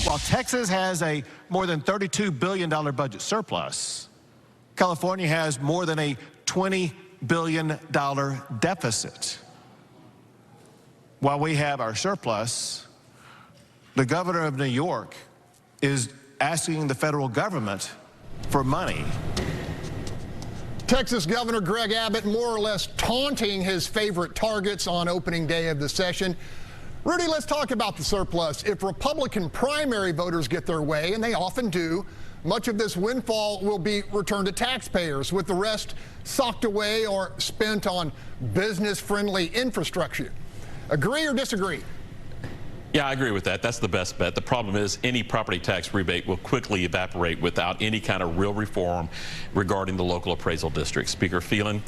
While Texas has a more than $32 billion budget surplus, California has more than a $20 billion deficit. While we have our surplus, the governor of New York is asking the federal government for money. Texas Governor Greg Abbott more or less taunting his favorite targets on opening day of the session. Rudy, let's talk about the surplus. If Republican primary voters get their way, and they often do, much of this windfall will be returned to taxpayers, with the rest socked away or spent on business-friendly infrastructure. Agree or disagree? Yeah, I agree with that. That's the best bet. The problem is any property tax rebate will quickly evaporate without any kind of real reform regarding the local appraisal district. Speaker Phelan,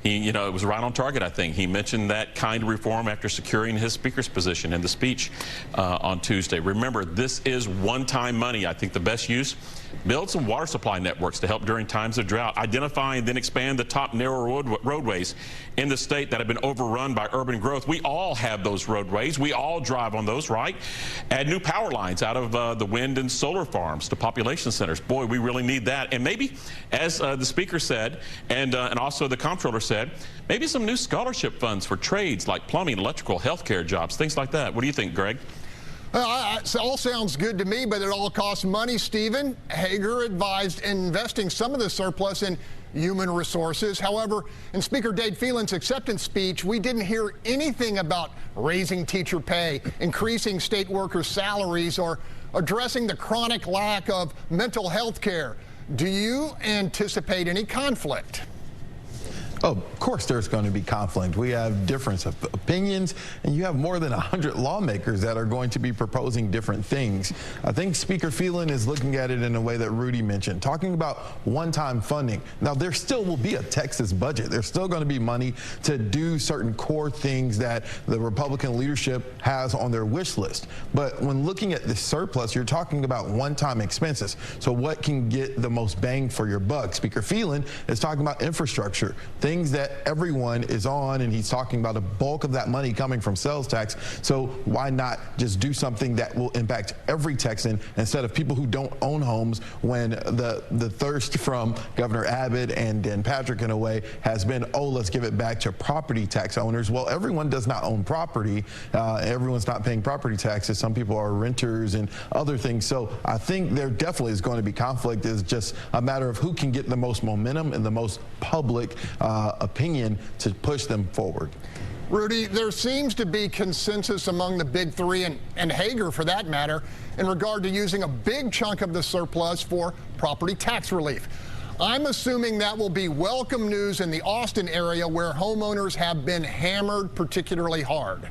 it was right on target, I think. He mentioned that kind of reform after securing his speaker's position in the speech on Tuesday. Remember, this is one-time money. I think the best use, build some water supply networks to help during times of drought, identify and then expand the top narrow roadways in the state that have been overrun by urban growth. We all have those roadways. We all drive on those, right? Add new power lines out of the wind and solar farms to population centers. Boy, we really need that. And maybe, as the speaker said, and also the Comptroller said, maybe some new scholarship funds for trades like plumbing, electrical, healthcare jobs, things like that. What do you think, Greg? It all sounds good to me, but it all costs money, Stephen. Hegar advised investing some of the surplus in human resources. However, in Speaker Dade Phelan's acceptance speech, we didn't hear anything about raising teacher pay, increasing state workers' salaries, or addressing the chronic lack of mental health care. Do you anticipate any conflict? Oh, of course there's going to be conflict. We have difference of opinions, and you have more than 100 lawmakers that are going to be proposing different things. I think Speaker Phelan is looking at it in a way that Rudy mentioned, talking about one-time funding. Now, there still will be a Texas budget. There's still going to be money to do certain core things that the Republican leadership has on their wish list. But when looking at the surplus, you're talking about one-time expenses. So what can get the most bang for your buck? Speaker Phelan is talking about infrastructure, things that everyone is on, and he's talking about a bulk of that money coming from sales tax. So why not just do something that will impact every Texan instead of people who don't own homes, when the thirst from Governor Abbott and Dan Patrick in a way has been, oh, let's give it back to property tax owners. Well, everyone does not own property. Everyone's not paying property taxes. Some people are renters and other things. So I think there definitely is going to be conflict. It's just a matter of who can get the most momentum and the most public opinion to push them forward. Rudy, there seems to be consensus among the big three, and Hegar for that matter, in regard to using a big chunk of the surplus for property tax relief. I'm assuming that will be welcome news in the Austin area, where homeowners have been hammered particularly hard.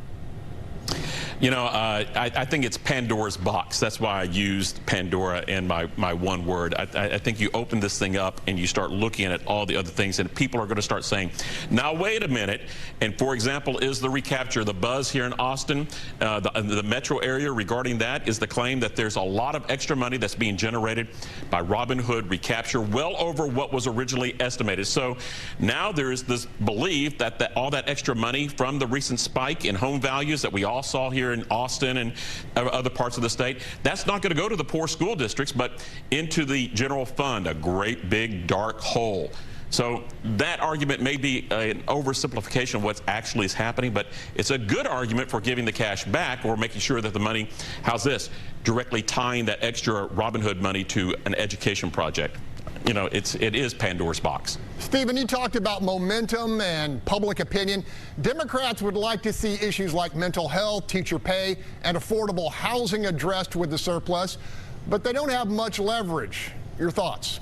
I think it's Pandora's box. That's why I used Pandora in my one word. I think you open this thing up and you start looking at all the other things, and people are going to start saying, now wait a minute. And for example, is the recapture, the buzz here in Austin, the metro area regarding that is the claim that there's a lot of extra money that's being generated by Robin Hood recapture, well over what was originally estimated. So now there's this belief that all that extra money from the recent spike in home values that we all saw here in Austin and other parts of the state, that's not going to go to the poor school districts, but into the general fund, a great big dark hole. So that argument may be an oversimplification of what actually is happening, but it's a good argument for giving the cash back or making sure that the money, how's this, directly tying that extra Robin Hood money to an education project. It is Pandora's box. Stephen, you talked about momentum and public opinion. Democrats would like to see issues like mental health, teacher pay, and affordable housing addressed with the surplus, but they don't have much leverage. Your thoughts?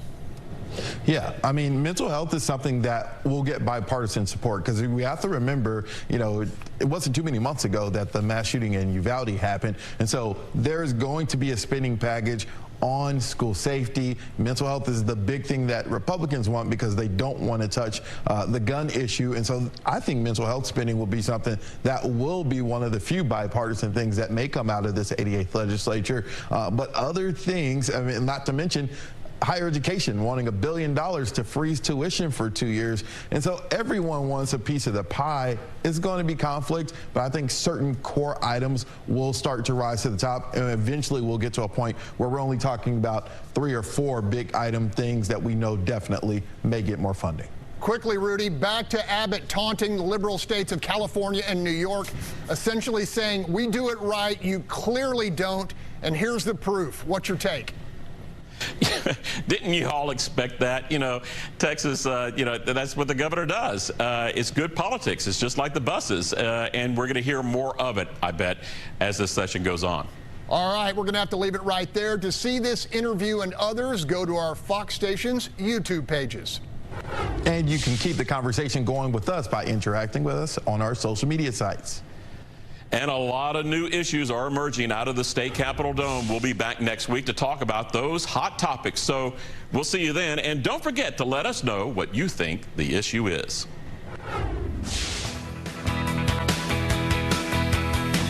Yeah, I mean, mental health is something that will get bipartisan support, because we have to remember, it wasn't too many months ago that the mass shooting in Uvalde happened, and so there's going to be a spending package on school safety. Mental health is the big thing that Republicans want because they don't want to touch the gun issue. And so I think mental health spending will be something that will be one of the few bipartisan things that may come out of this 88th legislature. But other things, I mean, not to mention higher education wanting $1 billion to freeze tuition for 2 years. And so everyone wants a piece of the pie. It's going to be conflict, but I think certain core items will start to rise to the top, and eventually we'll get to a point where we're only talking about 3 or 4 big item things that we know definitely may get more funding. Quickly, Rudy, back to Abbott taunting the liberal states of California and New York, essentially saying, we do it right, you clearly don't, and here's the proof. What's your take? Didn't you all expect that? You know, Texas, you know, that's what the governor does. It's good politics. It's just like the buses, and we're going to hear more of it, I bet, as this session goes on. All right, we're going to have to leave it right there. To see this interview and others, go to our Fox Station's YouTube pages. And you can keep the conversation going with us by interacting with us on our social media sites. And a lot of new issues are emerging out of the state Capitol Dome. We'll be back next week to talk about those hot topics. So we'll see you then. And don't forget to let us know what you think the issue is.